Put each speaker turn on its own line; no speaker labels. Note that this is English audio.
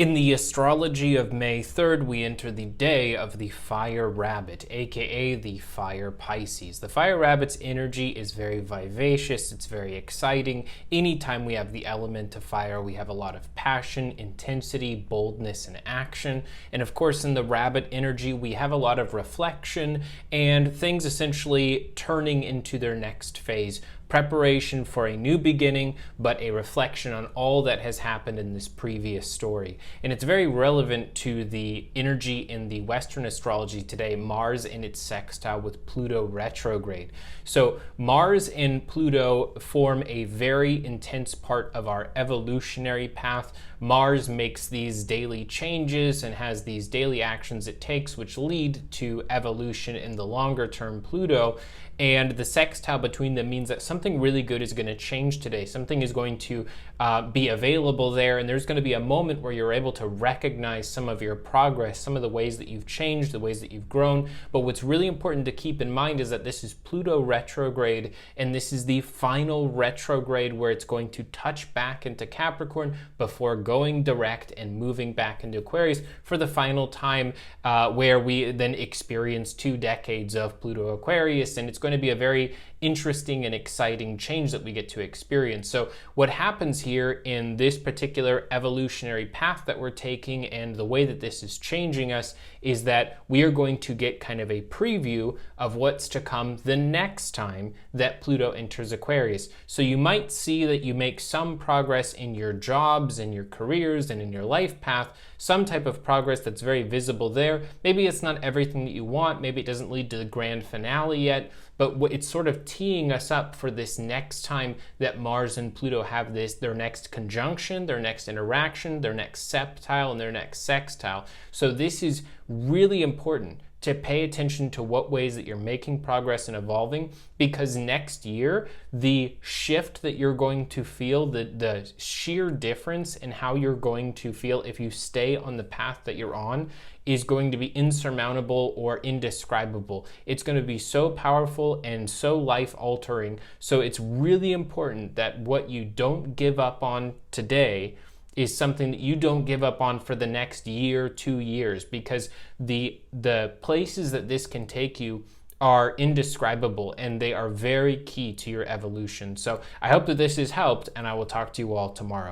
In the astrology of May 3rd, we enter the day of the Fire Rabbit, aka the Fire Pisces. The Fire Rabbit's energy is very vivacious, it's very exciting. Anytime we have the element of fire, we have a lot of passion, intensity, boldness, and action. And of course, in the rabbit energy, we have a lot of reflection and things essentially turning into their next phase. Preparation for a new beginning, but a reflection on all that has happened in this previous story. And it's very relevant to the energy in the Western astrology today, Mars in its sextile with Pluto retrograde. So Mars and Pluto form a very intense part of our evolutionary path. Mars makes these daily changes and has these daily actions it takes, which lead to evolution in the longer term Pluto. And the sextile between them means that something really good is going to change today. Something is going to be available there, and there's going to be a moment where you're able to recognize some of your progress, some of the ways that you've changed, the ways that you've grown. But what's really important to keep in mind is that this is Pluto retrograde, and this is the final retrograde where it's going to touch back into Capricorn before going direct and moving back into Aquarius for the final time, where we then experience 2 decades of Pluto Aquarius, and it's going to be a very interesting and exciting change that we get to experience. So what happens here in this particular evolutionary path that we're taking and the way that this is changing us is that we are going to get kind of a preview of what's to come the next time that Pluto enters Aquarius. So you might see that you make some progress in your jobs, in your careers, and in your life path, some type of progress that's very visible there. Maybe it's not everything that you want, maybe it doesn't lead to the grand finale yet, but it's sort of teeing us up for this next time that Mars and Pluto have their next conjunction, their next interaction, their next septile, and their next sextile. So this is really important to pay attention to what ways that you're making progress and evolving, because next year, the shift that you're going to feel, the sheer difference in how you're going to feel if you stay on the path that you're on is going to be insurmountable or indescribable. It's going to be so powerful and so life-altering. So it's really important that what you don't give up on today is something that you don't give up on for the next year, 2 years, because the places that this can take you are indescribable and they are very key to your evolution. So I hope that this has helped, and I will talk to you all tomorrow.